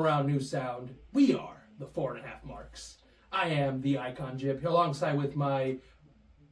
around New Sound. We are the 4.5 Marks. I am the Icon Jib, alongside with my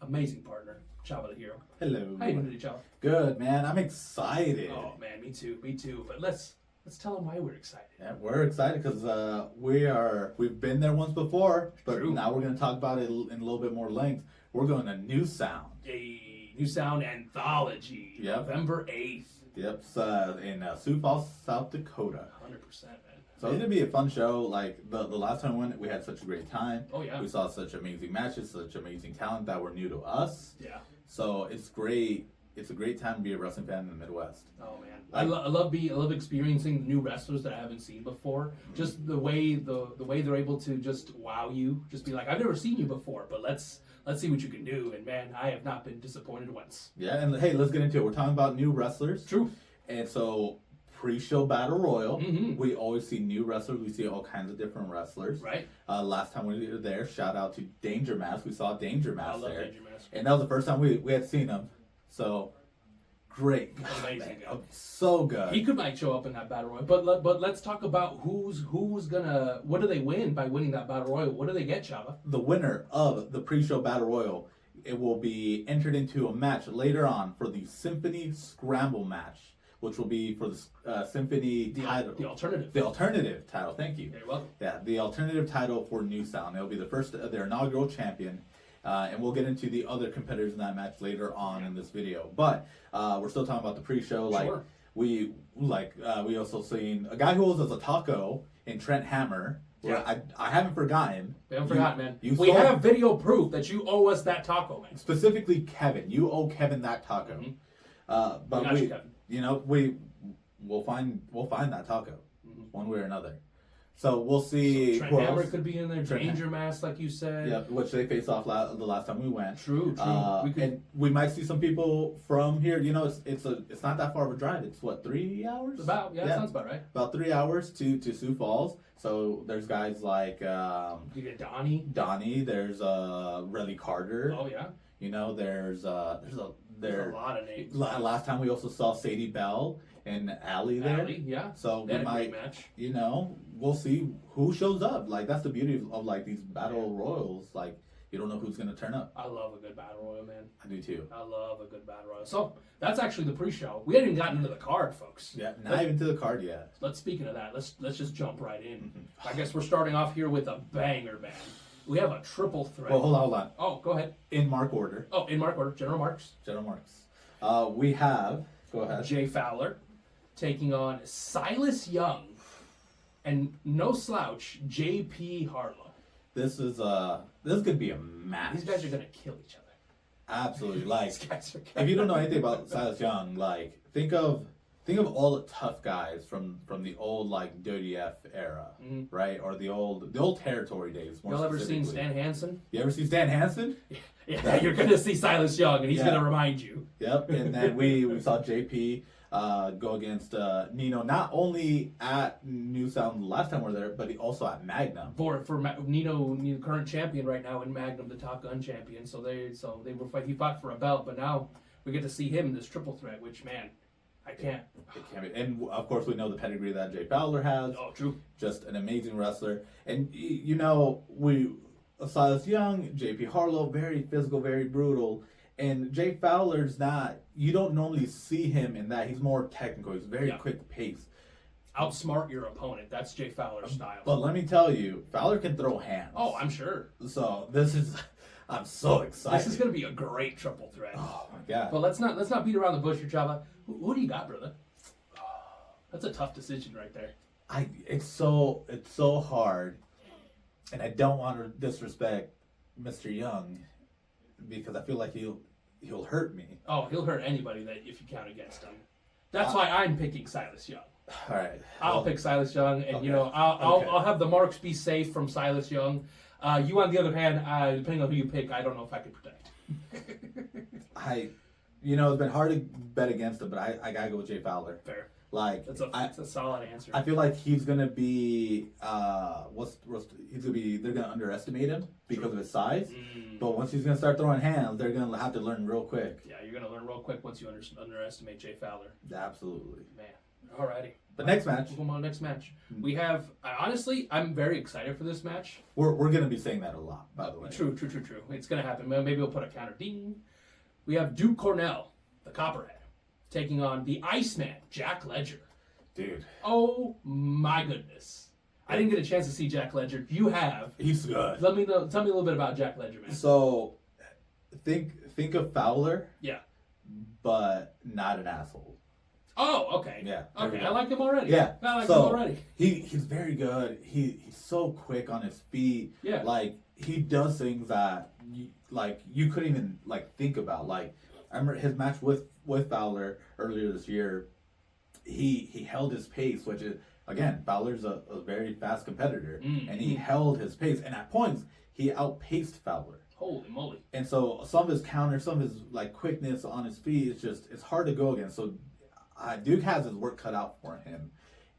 amazing partner, Chava the Hero. Hello. How you doing today, Chava? Good, man. I'm excited. Oh man, me too. But let's tell them why we're excited. Yeah, we're excited because we've been there once before, but True. now we're going to talk about it in a little bit more length. We're going to New Sound. A New Sound Anthology, Yep. November 8th. Yep, it's, in Sioux Falls, South Dakota. 100%, man. So it's gonna be a fun show. Like the last time we went, we had such a great time. Oh yeah. We saw such amazing matches, such amazing talent that were new to us. Yeah. So it's great. It's a great time to be a wrestling fan in the Midwest. Oh man, I love experiencing new wrestlers that I haven't seen before. Mm-hmm. Just the way they're able to just wow you. Just be like, I've never seen you before, but let's see what you can do. And man, I have not been disappointed once. Yeah, and hey, let's get into it. We're talking about new wrestlers. True. And so pre-show battle royal, mm-hmm. we always see new wrestlers. We see all kinds of different wrestlers. Right. Last time we were there, shout out to Danger Mask. We saw Danger Mask there. Danger Mask. And that was the first time we had seen him. So great. Amazing. Man, so good. He might show up in that battle royal. But let's talk about who's gonna, what do they win by winning that battle royal? What do they get, Chava? The winner of the pre-show battle royal, it will be entered into a match later on for the Symphony Scramble match, which will be for the Symphony title. The alternative. The alternative title, thank you. You're welcome. Yeah, the alternative title for New Sound. It'll be the first, their inaugural champion. And we'll get into the other competitors in that match later on in this video. But we're still talking about the pre-show. Like Sure. we also seen a guy who owes us a taco in Trent Hammer. Yeah. I haven't forgotten. We haven't forgotten, man. You We have video proof that you owe us that taco, man. Specifically Kevin. You owe Kevin that taco. Mm-hmm. But We got you, Kevin. you know, we'll find that taco one way or another. So we'll So see. Trent Hammer could be in there. Danger Mask, like you said. Yeah, which they faced off the last time we went. True. And we might see some people from here. You know, it's not that far of a drive. It's what, 3 hours? Sounds about right. About 3 hours to Sioux Falls. So there's guys like You get Donnie. There's Relly Carter. Oh yeah. You know, there's a lot of names. Last time we also saw Sadie Bell and Allie there. Allie, yeah. So we They had a might, great match. you know, we'll see who shows up. Like that's the beauty of like these battle royals. Like you don't know who's gonna turn up. I love a good battle royal, man. I do too. I love a good battle royal. So that's actually the pre-show. We haven't even gotten into the card, folks. Yeah, not even to the card yet. Speaking of that, let's just jump right in. I guess we're starting off here with a banger, man. We have a triple threat. Well, hold on. Oh, go ahead. In mark order. Oh, in mark order, General Marks. General Marks. We have. Go ahead. Jay Fowler taking on Silas Young, and no slouch, J.P. Harlow. This could be a match. These guys are gonna kill each other. Absolutely. Like, These guys are if you don't know anything about Silas Young, like think of all the tough guys from the old like WWF era, right? Or the old territory days. Y'all ever seen Stan Hansen? You ever see Stan Hansen? Yeah, you're gonna see Silas Young, and he's gonna remind you. Yep. And then we saw JP go against Nino, not only at New Sound the last time we were there, but also at Magnum. For Nino, current champion right now in Magnum, the Top Gun champion. He fought for a belt, but now we get to see him in this triple threat. Which, man, I can't. It can't be. And of course, we know the pedigree that Jay Fowler has. Oh, true. Just an amazing wrestler. And you know, Silas Young, JP Harlow, very physical, very brutal. And Jay Fowler's not, you don't normally see him in that. He's more technical. He's very quick pace. Outsmart your opponent. That's Jay Fowler's style. But let me tell you, Fowler can throw hands. Oh, I'm sure. So I'm so excited. This is going to be a great triple threat. Oh my God. But let's not beat around the bush here, Chava. Who do you got, brother? That's a tough decision right there. It's so hard. And I don't want to disrespect Mr. Young, because I feel like he'll hurt me. Oh, he'll hurt anybody that if you count against him. That's why I'm picking Silas Young. All right. I'll pick Silas Young, and I'll have the marks be safe from Silas Young. You, on the other hand, depending on who you pick, I don't know if I can protect. it's been hard to bet against him, but I gotta go with Jay Fowler. Fair. Like That's a solid answer. I feel like he's gonna be they're gonna underestimate him because of his size. But once he's gonna start throwing hands, they're gonna have to learn real quick. Yeah, you're gonna learn real quick once you underestimate Jay Fowler. Absolutely. Man. Alrighty. The next match. We'll go on to the next match. We have honestly, I'm very excited for this match. We're gonna be saying that a lot, by the way. True. It's gonna happen. Maybe we'll put a counter. Ding. We have Duke Cornell, the Copperhead, taking on the Iceman, Jack Ledger. Dude. Oh my goodness. I didn't get a chance to see Jack Ledger. You have. He's good. Let me know. Tell me a little bit about Jack Ledger, man. So, think of Fowler. Yeah. But not an asshole. Oh, okay. Yeah. Okay, I like him already. Yeah. I like him already. He's very good. He's so quick on his feet. Yeah. Like he does things that you couldn't even think about. Like I remember his match with Fowler earlier this year. He held his pace, which is again Fowler's a very fast competitor, and he held his pace. And at points he outpaced Fowler. Holy moly! And so some of his counters, some of his quickness on his feet, it's hard to go against. So Duke has his work cut out for him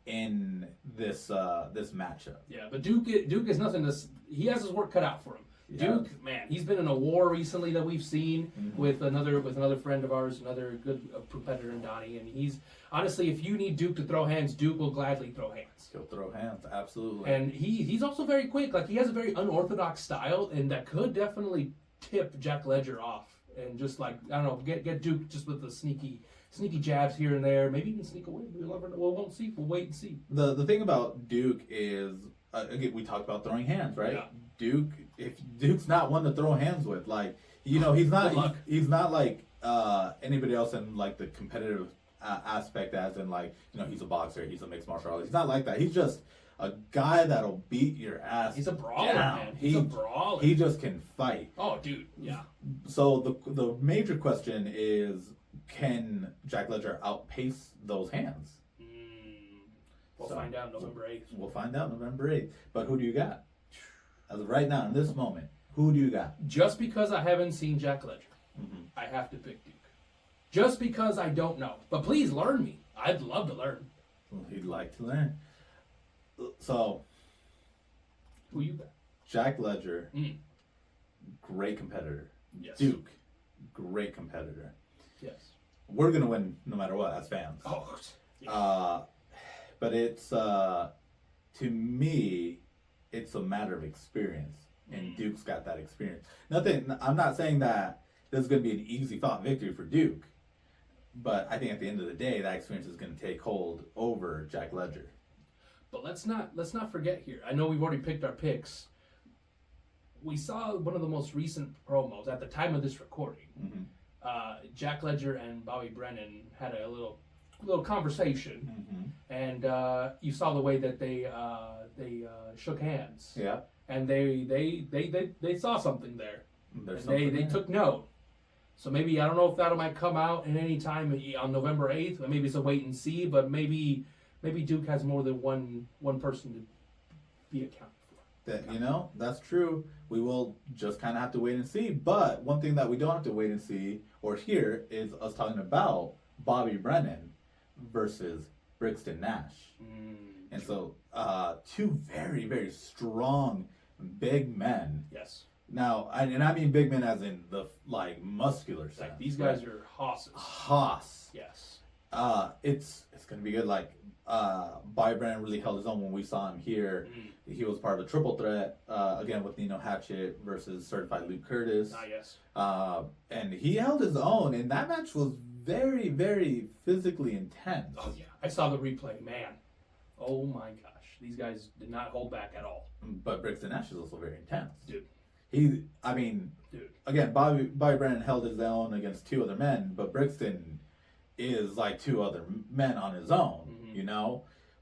in this matchup. Yeah, but Duke is nothing to. He has his work cut out for him. Yeah. Duke, man, he's been in a war recently that we've seen with another friend of ours, another good competitor in Donnie, and he's honestly, if you need Duke to throw hands, Duke will gladly throw hands. He'll throw hands, absolutely. And he's also very quick. Like he has a very unorthodox style, and that could definitely tip Jack Ledger off, and just I don't know, get Duke just with the sneaky jabs here and there, maybe even sneak away. We won't see. We'll wait and see. The thing about Duke is again we talked about throwing hands, right? Yeah. If Duke's not one to throw hands with, he's not like anybody else in the competitive aspect, as in he's a boxer, he's a mixed martial artist. He's not like that. He's just a guy that'll beat your ass. He's a brawler, man. He's a brawler. He just can fight. Oh, dude, yeah. So the major question is, can Jack Ledger outpace those hands? We'll find out November 8th. We'll find out November 8th. But who do you got? As of right now, in this moment, who do you got? Just because I haven't seen Jack Ledger, I have to pick Duke. Just because I don't know. But please learn me. I'd love to learn. Well, he'd like to learn. So, who you got? Jack Ledger, great competitor. Yes. Duke, great competitor. Yes. We're going to win no matter what as fans. Oh, yeah. But it's, to me, it's a matter of experience. And Duke's got that experience. I'm not saying that this is going to be an easy fought victory for Duke. But I think at the end of the day, that experience is going to take hold over Jack Ledger. But let's not forget here. I know we've already picked our picks. We saw one of the most recent promos at the time of this recording. Jack Ledger and Bobby Brennan had a little conversation, and you saw the way that they shook hands. Yeah. And they saw something there. They took note. So maybe I don't know if that might come out at any time on November 8th. Or maybe it's a wait and see. But maybe Duke has more than one person to be accounted for. That's true. We will just kind of have to wait and see. But one thing that we don't have to wait and see or hear is us talking about Bobby Brennan versus Brixton Nash. And so two very, very strong big men. Yes. Now, I mean big men as in the muscular sense. These guys are hosses. Hoss. Yes. It's gonna be good. Bobby Brennan really held his own when we saw him here. He was part of a triple threat again with Nino Hatchet versus Certified Luke Curtis. Yes. And he held his own, and that match was very, very physically intense. Oh yeah, I saw the replay. Man, oh my gosh, these guys did not hold back at all. But Brixton Nash is also very intense. Dude. Again, Bobby Brennan held his own against two other men, but Brixton is like two other men on his own,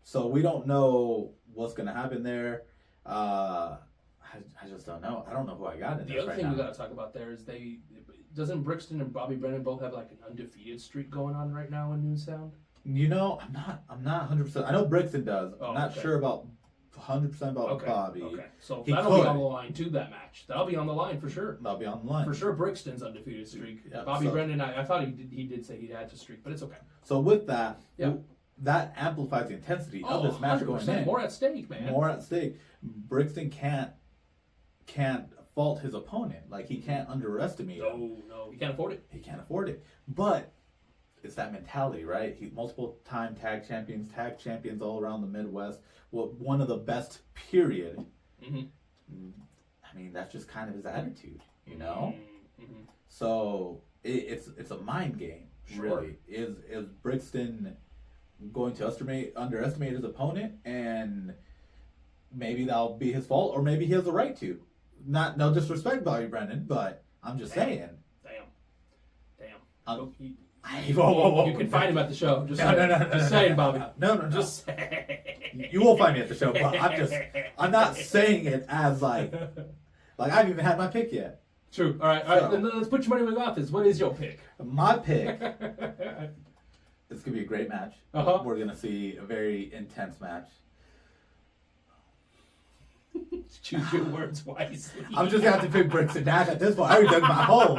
So we don't know what's going to happen there. I just don't know. I don't know who I got in the this other right thing now. we got to talk about there is doesn't Brixton and Bobby Brennan both have an undefeated streak going on right now in New Sound? I'm not 100%. I know Brixton does. I'm not sure about 100% about Bobby. Okay. So He that'll be could. on the line too. That match. That'll be on the line for sure. That'll be on the line. For sure, Brixton's undefeated streak. Yeah, Bobby so- Brendan, I thought he did say he had to streak, but it's okay. So with that, Yeah. that amplifies the intensity of this match going 100%. in. More at stake, man. More at stake. Brixton can't fault his opponent. Like, he can't underestimate him. No, he can't afford it. He can't afford it. But it's that mentality, right? He's multiple time tag champions all around the Midwest. Well, one of the best, period. Mm-hmm. I mean, that's just kind of his attitude, you know? Mm-hmm. So it's a mind game, Sure. really. Is Brixton going to underestimate his opponent, and maybe that'll be his fault, or maybe he has the right to? No disrespect, Bobby Brennan, but I'm just saying. Damn. Whoa. You can find him at the show. Just No. saying, Bobby. No. Just saying. You will find me at the show, but I'm not saying it as like I haven't even had my pick yet. True. All right. So- Then let's put your money where your mouth is. What is your pick? My pick. It's gonna be a great match. Uh-huh. We're gonna see a very intense match. Choose your words wisely. I'm just gonna have to pick Brixton Nash at this point. I already dug my hole.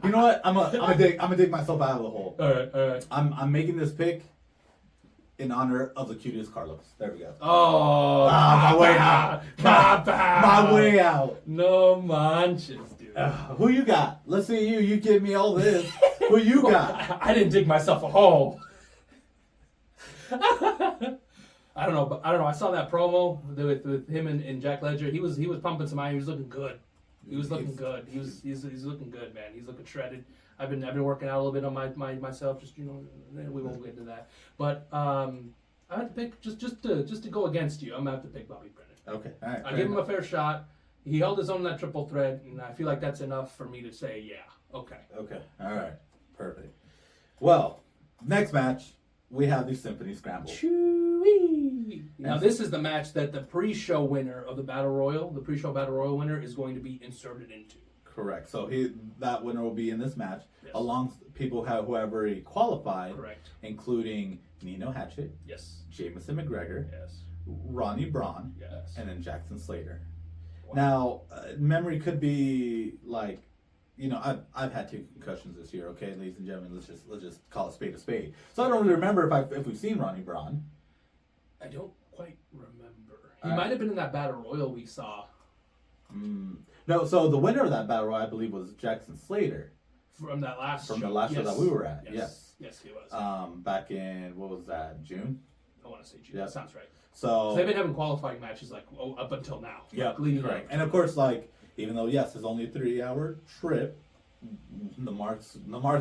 You know what? I'm gonna dig myself out of the hole. All right. I'm making this pick in honor of the cutest Carlos. There we go. Oh, my way out. My way out. No manches, dude. Who you got? Let's see you. You give me all this. Who you got? I didn't dig myself a hole. I don't know. I saw that promo with him and Jack Ledger. He was pumping some iron. He was looking good. He's looking good, man. He's looking shredded. I've been working out a little bit on myself. Just we won't get into that. But I have to pick just to go against you. I'm gonna have to pick Bobby Brennan. Okay. All right. I give him a fair shot. He held his own in that triple threat, and I feel like that's enough for me to say, yeah, okay. Okay. All right. Perfect. Well, next match we have the Symphony Scramble. Choo-wee. Now this is the match that the pre-show winner of the Battle Royal, the pre-show Battle Royal winner, is going to be inserted into. Correct. So that winner will be in this match, Yes. along people who have already qualified, Correct. including Nino Hatchett, Yes. Jamison McGregor, Yes. Ronnie Braun, Yes. and then Jackson Slater. Wow. Now, memory could be like, I've had 2 concussions this year. Okay, ladies and gentlemen, let's just call it spade a spade. So I don't really remember if we've seen Ronnie Braun. I don't quite remember. He All might right. have been in that Battle Royal we saw No, so the winner of that battle royal, I believe, was Jackson Slater from that last from show. the last show Yes. that we were at. Yes. Yes, he was. Back in what was that, June? I want to say June. Yeah. That sounds right. So They've been having qualifying matches up until now. yeah, Like, leading correct. up. And of course, like, even though yes, it's only a 3-hour trip, the Marks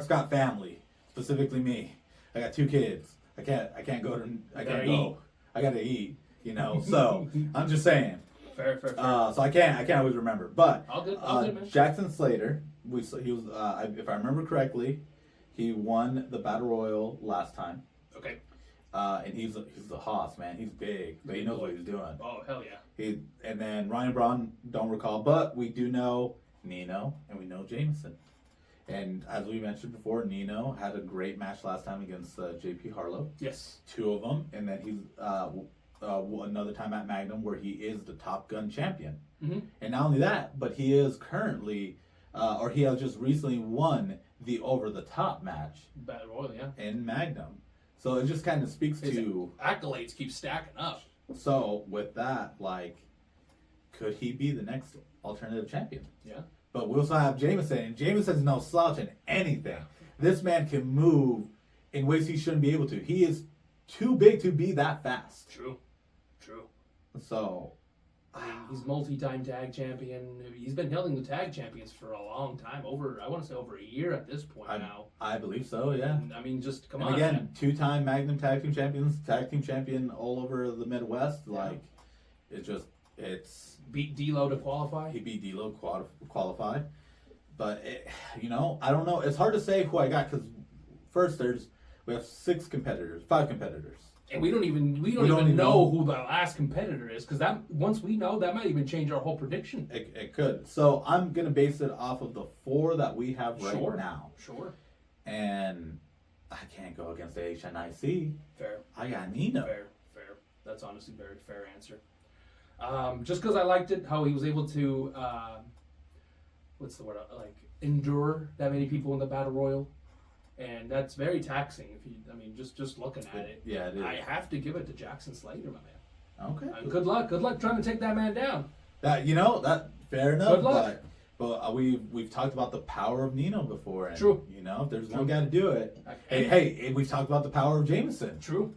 got family. Specifically me. I got 2 kids. I can't go to. I gotta can't go. I gotta eat. So I'm just saying. Fair. So I can't always remember. But All good, man. Jackson Slater, he was if I remember correctly, he won the battle royal last time. Okay. And he's the hoss, man. He's big, but he knows what he's doing. Oh, hell yeah. And then Ryan Braun, don't recall, but we do know Nino and we know Jameson. And as we mentioned before, Nino had a great match last time against JP Harlow. Yes. 2 of them, and then he's another time at Magnum where he is the Top Gun champion. Mm-hmm. And not only that, but he is currently, or he has just recently won the Over the Top match Battle Royal, yeah. in Magnum. So it just kind of speaks His to. accolades keep stacking up. So with that, like, could he be the next alternative champion? Yeah. But we also have Jameson, and Jameson's no slouch in anything. This man can move in ways he shouldn't be able to. He is too big to be that fast. True. So, I mean, he's multi-time tag champion. He's been holding the tag champions for a long time. I want to say over a year at this point now. I believe so, yeah. And, I mean, just come And on. again, Man. 2-time Magnum tag team champions, tag team champion all over the Midwest. Like, it's Beat D-Lo to qualify. he beat D'Lo qualify. But I don't know. It's hard to say who I got because first we have 5 competitors. And we don't even know who the last competitor is, because that once we know, that might even change our whole prediction. It could. So I'm gonna base it off of the 4 that we have right now. Sure. And I can't go against the HNIC. Fair. I got Nino. Fair. That's honestly a very fair answer. Just because I liked it, how he was able to, what's the word, like endure that many people in the battle royal, and that's very taxing. If you, I mean, just looking at it, Yeah, it is. I have to give it to Jackson Slater, my man. Okay. Good luck trying to take that man down. That that fair enough. Good luck. But we've talked about the power of Nino before. And, True. If there's one guy to do it. Okay. Hey, we've talked about the power of Jameson. True.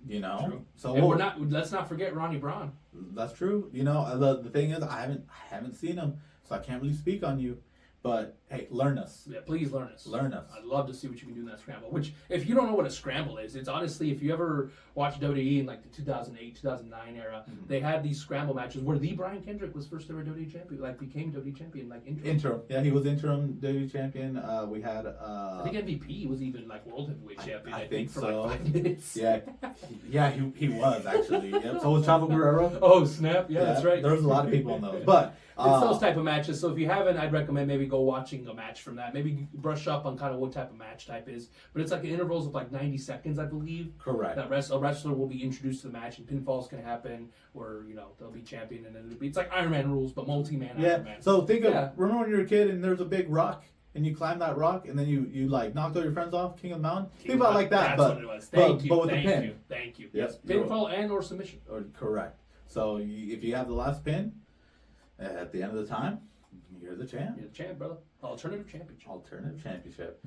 True. So And let's not forget Ronnie Braun. That's true. The thing is, I haven't seen him, so I can't really speak on you. But hey, learn us. Yeah, please learn us. Learn us. I'd love to see what you can do in that scramble. Which, if you don't know what a scramble is, it's honestly, if you ever watched WWE in like the 2008, 2009 era, they had these scramble matches where the Brian Kendrick was first ever WWE champion, like became WWE champion, like interim. Yeah, he was interim WWE champion. We had. I think MVP was even like world heavyweight champion. I think for so. like 5 minutes. Yeah, he was actually. Yep. So was Chavo Guerrero. Oh snap! Yeah, that's right. There was a lot of people on those, but. It's those type of matches. So if you haven't, I'd recommend maybe go watching a match from that. Maybe brush up on kind of what type of match type is. But it's like intervals of like 90 seconds, I believe. Correct. That a wrestler will be introduced to the match, and pinfalls can happen, where they'll be champion, and then it's like Iron Man rules, but multi-man Iron Man. So remember when you were a kid and there's a big rock and you climb that rock and then you like knocked all your friends off, King of the Mountain. Think about it like that. That's what it was. Thank you. But with Thank the pin. you. Thank you. Yes. Pinfall and or submission. Correct. So if you have the last pin. At the end of the time, you're the champ. You're the champ, brother. Alternative championship.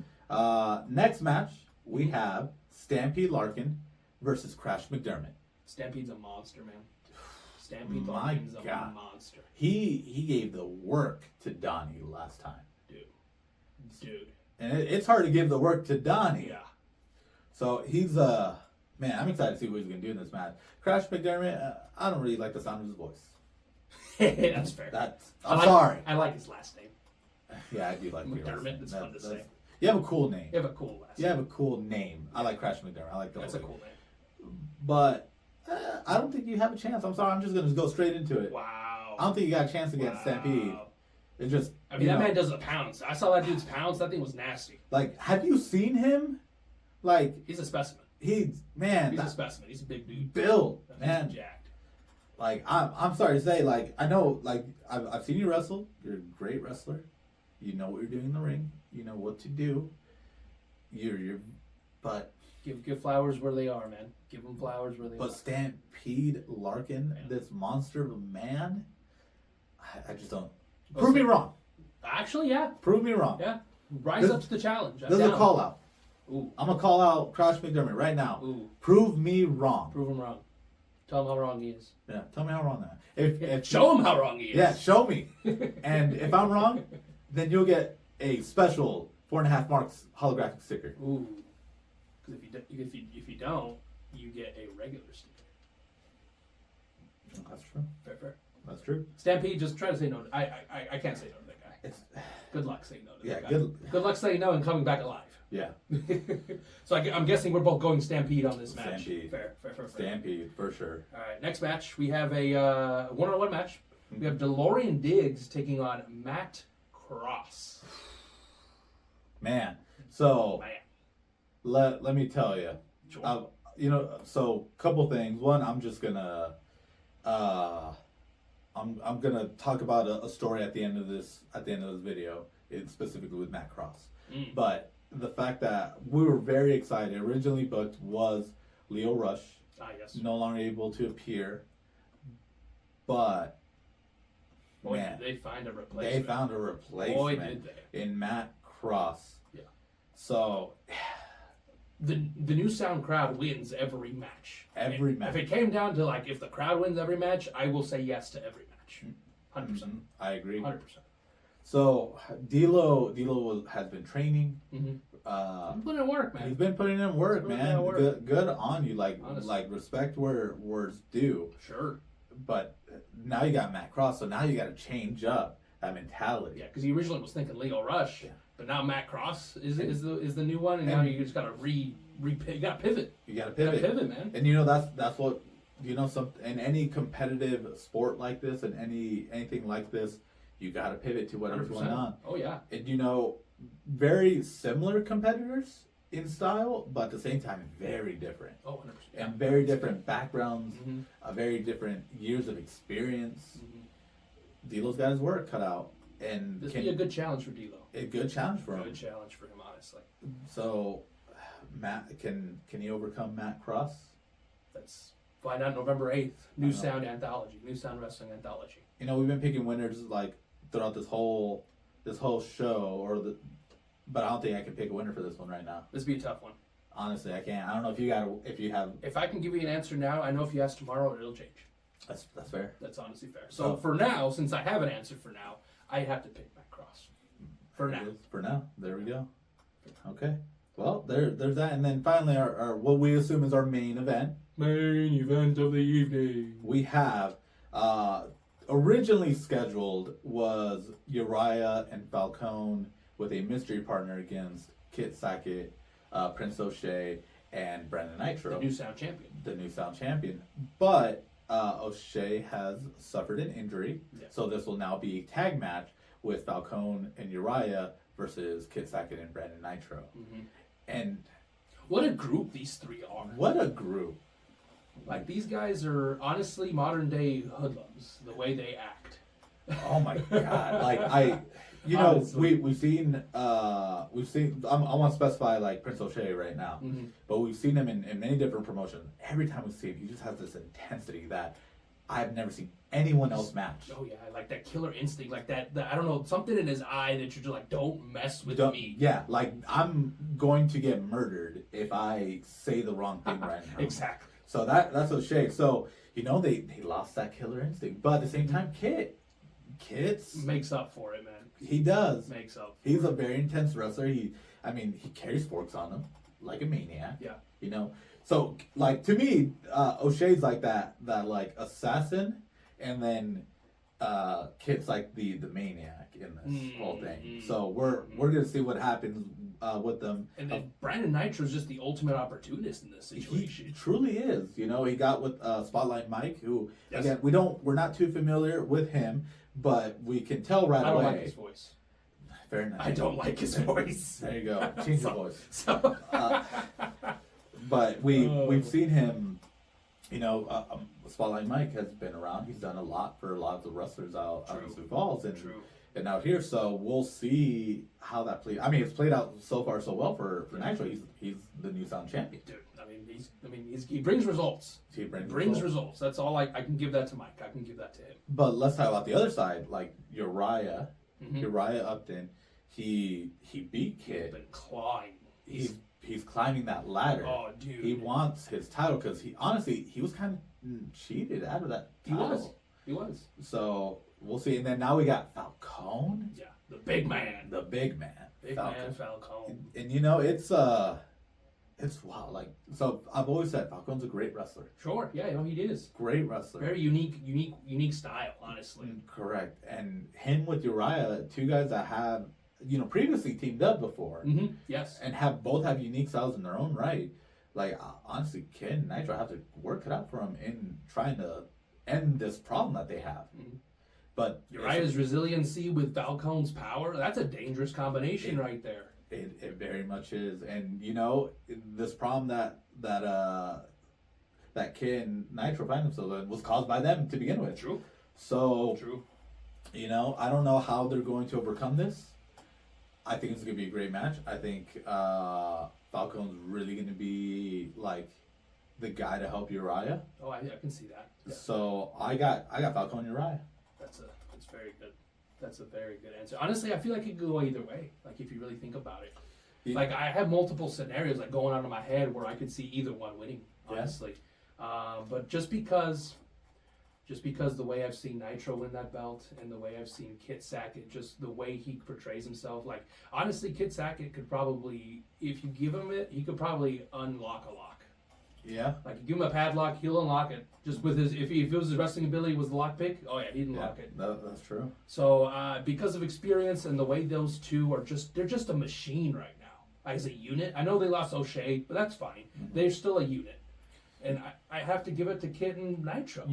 Next match, we have Stampede Larkin versus Crash McDermott. Stampede's a monster, man. Stampede My Larkin's a God. monster. He gave the work to Donnie last time. Dude. And it's hard to give the work to Donnie. Yeah. So he's man, I'm excited to see what he's going to do in this match. Crash McDermott, I don't really like the sound of his voice. That's fair. I'm sorry. I like his last name. Yeah, I do like McDermott. It's fun to say. You have a cool name. You have a cool last name. You have a cool name. I like Crash McDermott. I like the That's a cool name. But I don't think you have a chance. I'm sorry. I'm just going to go straight into it. Wow. I don't think you got a chance against Stampede. It's just. I mean, that man does a pounce. I saw that dude's pounce. That thing was nasty. Like, have you seen him? Like, he's a specimen. He's a specimen. He's a big dude. Built, man. He's jacked. Like, I'm sorry to say, like, I know, like, I've seen you wrestle. You're a great wrestler. You know what you're doing in the ring. You know what to do. But give flowers where they are, man. Give them flowers where they are. But Stampede Larkin, this monster of a man, I just don't. Prove me wrong. Actually, yeah. Prove me wrong. Yeah. Rise up to the challenge. This is a call out. Ooh. I'm gonna call out Crash McDermott right now. Ooh. Prove me wrong. Prove him wrong. Tell him how wrong he is. Yeah, tell me how wrong that. If show him how wrong he is. Yeah, show me. And if I'm wrong, then you'll get a special 4.5 marks holographic sticker. Ooh. Because if you don't, you get a regular sticker. That's true. Fair. That's true. Stampede, just try to say no. I can't say no to that guy. Good luck saying no to that guy. Good luck saying no and coming back alive. Yeah. So I'm guessing we're both going Stampede on this match. Stampede. Fair. Stampede, for sure. All right, next match. We have a one-on-one match. We have DeLorean Diggs taking on Matt Cross. Man. So, Man. let me tell you. Sure. So couple things. One, I'm just gonna I'm gonna talk about a story at the end of this video. It's specifically with Matt Cross. But the fact that we were very excited, originally booked was Leo Rush. Yes. No longer able to appear. But boy, man, did they find a replacement. They found a replacement. Boy, did they. In Matt Cross. Yeah. So the new sound crowd wins every match. Every match. If it came down to like if the crowd wins every match, I will say yes to every match. 100%. I agree. 100%. So D'Lo has been training. He's putting in work, man. He's been putting in work, man. Good on you. Honestly. Like respect where it's due. Sure. But now you got Matt Cross, so now you got to change up that mentality. Yeah, because he originally was thinking Leo Rush, but now Matt Cross is the new one, and now you just got to you got to pivot. You got to pivot, man. And that's what in any competitive sport like this and anything like this, you got to pivot to whatever's 100%. going on. Oh yeah. And very similar competitors in style, but at the same time, very different. Oh, 100%. And very different backgrounds, Mm-hmm. very different years of experience. Mm-hmm. D'Lo's got his work cut out, and This would be a good challenge for D'Lo. a good challenge for him. Good challenge for him, honestly. So, Matt, can he overcome Matt Cross? Let's find out November 8th. New Sound Anthology. New Sound Wrestling Anthology. You know, we've been picking winners like throughout this whole show, but I don't think I can pick a winner for this one right now. This would be a tough one. Honestly, I can't. I don't know if you have. If I can give you an answer now, I know if you ask tomorrow, it'll change. That's fair. That's honestly fair. So for now, since I have an answer for now, I have to pick Matt Cross. For now. For now, there we go. Okay. Well, there's that, and then finally, our what we assume is our main event. Main event of the evening. We have originally scheduled was Uriah and Falcone with a mystery partner against Kit Sackett, Prince O'Shea, and Brandon Nitro. The New Sound Champion. The New Sound Champion. But O'Shea has suffered an injury, so this will now be a tag match with Falcone and Uriah versus Kit Sackett and Brandon Nitro. Mm-hmm. And what a group these three are. What a group. Like, these guys are honestly modern day hoodlums, the way they act. Oh my god! Like we've seen I want to specify like Prince O'Shea right now, mm-hmm. but we've seen him in many different promotions. Every time we see him, he just has this intensity that I've never seen anyone else match. Oh yeah, like that killer instinct, like that I don't know, something in his eye that you're just like, don't mess with me. Yeah, like I'm going to get murdered if I say the wrong thing right now. Exactly. So that's O'Shea. So they lost that killer instinct, but at the same time, Kit's makes up for it, man. He does. Makes up. He's a very intense wrestler. He carries forks on him like a maniac. Yeah. So like to me, O'Shea's like that like assassin, and then Kit's like the maniac in this whole thing. So we're gonna see what happens with them. And then Brandon Nitro's just the ultimate opportunist in this situation. He truly is. He got with Spotlight Mike, who again we're not too familiar with him, but we can tell right away. I don't like his voice. Fair enough. I don't like his voice. There you go. Change your voice. So. But we've seen him. Spotlight Mike has been around. He's done a lot for lots of wrestlers out in Sioux Falls and out here. So we'll see how that plays. I mean, it's played out so far so well for Nitro. He's the New Sound Champion. Dude, he brings results. He brings results. That's all I can give that to Mike. I can give that to him. But let's talk about the other side, like Uriah. Mm-hmm. Uriah Upton. He beat Kid. He's been clawing. He's climbing that ladder. Oh, dude. He wants his title because he was kind of cheated out of that title. He was. So we'll see. And then now we got Falcone. Yeah, the big man. Big man Falcone. And it's wow. Like, so I've always said Falcone's a great wrestler. Sure. Yeah, he is. Great wrestler. Very unique style, honestly. Correct. And him with Uriah, two guys that have previously teamed up before. Mm-hmm. Yes. And both have unique styles in their own right. Like, honestly, Kid and Nitro have to work it out for them in trying to end this problem that they have. Mm-hmm. But Uriah's resiliency with Falcone's power, that's a dangerous combination right there. It very much is. And, this problem that Kid and Nitro find themselves in was caused by them to begin with. True. So, I don't know how they're going to overcome this. I think it's going to be a great match. I think Falcone's really going to be like the guy to help Uriah. Oh, I can see that. Yeah. So I got Falcone Uriah. That's very good. That's a very good answer. Honestly, I feel like it could go either way. Like, if you really think about it. Yeah. Like, I have multiple scenarios like going on in my head where I could see either one winning, honestly. Yeah. But just because the way I've seen Nitro win that belt and the way I've seen Kit Sackett, just the way he portrays himself, like, honestly, Kit Sackett could probably, if you give him it, he could probably unlock a lock. Yeah. Like, you give him a padlock, he'll unlock it. Just with his, if it was his wrestling ability was the lock pick, oh yeah, he'd unlock it. That's true. So, because of experience and the way those two are they're just a machine right now. As a unit. I know they lost O'Shea, but that's fine. Mm-hmm. They're still a unit. And I have to give it to Kid and Nitro.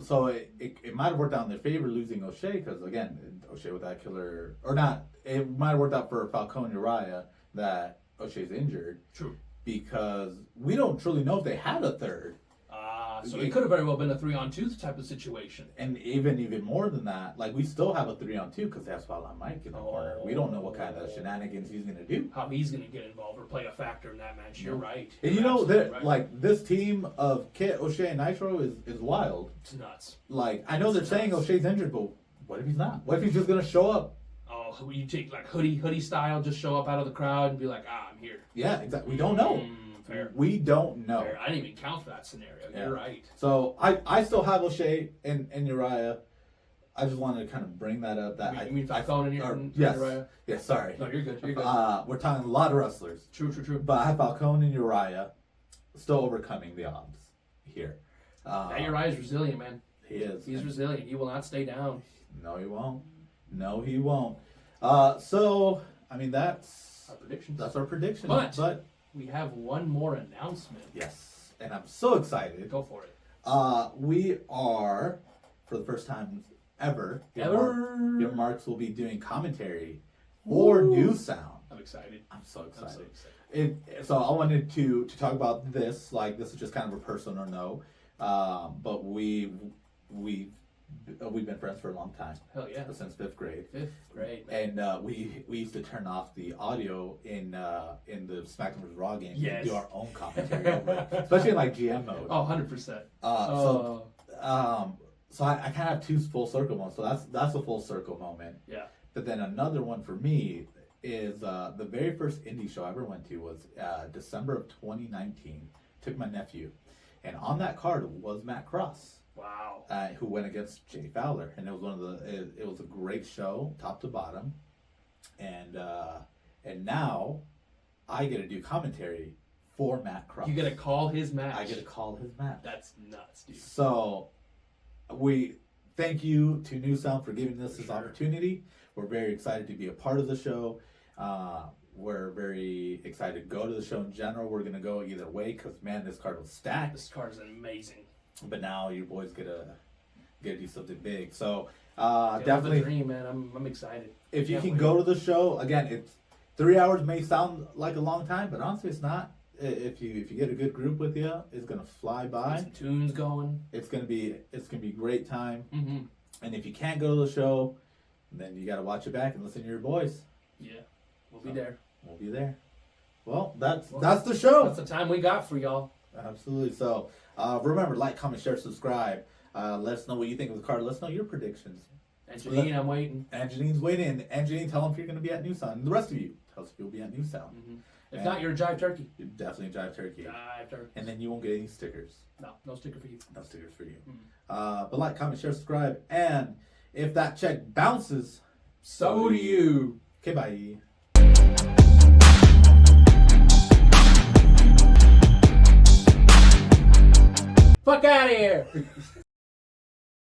So it might have worked out in their favor losing O'Shea because, again, O'Shea with that killer, or not, it might have worked out for Falcone Uriah that O'Shea's injured. True. Because we don't truly know if they had a third. So it could have very well been a 3-on-2 type of situation. And even more than that, like we still have a 3-on-2 because that's Spotlight Mike in the corner. We don't know what kind of shenanigans he's gonna do. How he's gonna get involved or play a factor in that match. You're right. And You're you know that right. like this team of Kit, O'Shea, and Nitro is wild. It's nuts. Like I know they're saying O'Shea's injured, but what if he's not? What if he's just gonna show up? Oh, you take like hoodie style, just show up out of the crowd and be like, I'm here. Yeah, exactly. We don't know. Fair. We don't know. Fair. I didn't even count for that scenario. Yeah. You're right. So I still have O'Shea and Uriah. I just wanted to kind of bring that up. That You mean Falcone and yes, Uriah? yes. Sorry. No, you're good. You're good. We're talking a lot of wrestlers. True. But I have Falcone and Uriah still overcoming the odds here. That Uriah's resilient, man. He is. He's resilient. He will not stay down. No, he won't. No, he won't. So I mean that's Our predictions. That's our prediction. But we have one more announcement. Yes, and I'm so excited. Go for it. We are, for the first time ever, your Marks will be doing commentary for New Sound. I'm excited. I'm so excited. So I wanted to talk about this. Like this is just kind of a personal note, but we've been friends for a long time. Hell yeah. Since 5th grade. 5th grade. Man. And we used to turn off the audio in the SmackDown vs. Raw games Yes. and do our own commentary over it, especially in like GM mode. Oh, 100%. So I kind of have two full circle moments. So that's a full circle moment. Yeah. But then another one for me is the very first indie show I ever went to was December of 2019. Took my nephew, and on that card was Matt Cross. Wow. Who went against Jay Fowler, and it was it was a great show, top to bottom, and now I get to do commentary for Matt Cross. You get to call his match. I get to call his match. That's nuts, dude. So we thank you to New Sound for giving us this opportunity. We're very excited to be a part of the show. We're very excited to go to the show in general. We're gonna go either way because man, this card was stacked. This card is amazing. But now your boys get to do something big. So Get definitely, the dream, man. I'm excited. if you Can't can wait. go to the show again, it's 3 hours may sound like a long time, but honestly, it's not. If you get a good group with you, it's gonna fly Get by. some tunes going. It's gonna be a great time. Mm-hmm. And if you can't go to the show, then you got to watch it back and listen to your boys. Yeah, we'll be there. We'll be there. Well, that's the show. That's the time we got for y'all. Absolutely. So remember, like, comment, share, subscribe. Let us know what you think of the card. Let us know your predictions. And Janine, I'm waiting. And Janine's waiting. And Janine, tell them if you're going to be at New Sound. And the rest of you, tell us if you'll be at New Sound. Mm-hmm. If not, you're a jive turkey. You're definitely a Jive Turkey. Jive turkey. And then you won't get any stickers. No sticker for you. No stickers for you. Mm-hmm. But like, comment, share, subscribe. And if that check bounces, So do you. okay, bye. Fuck out of here.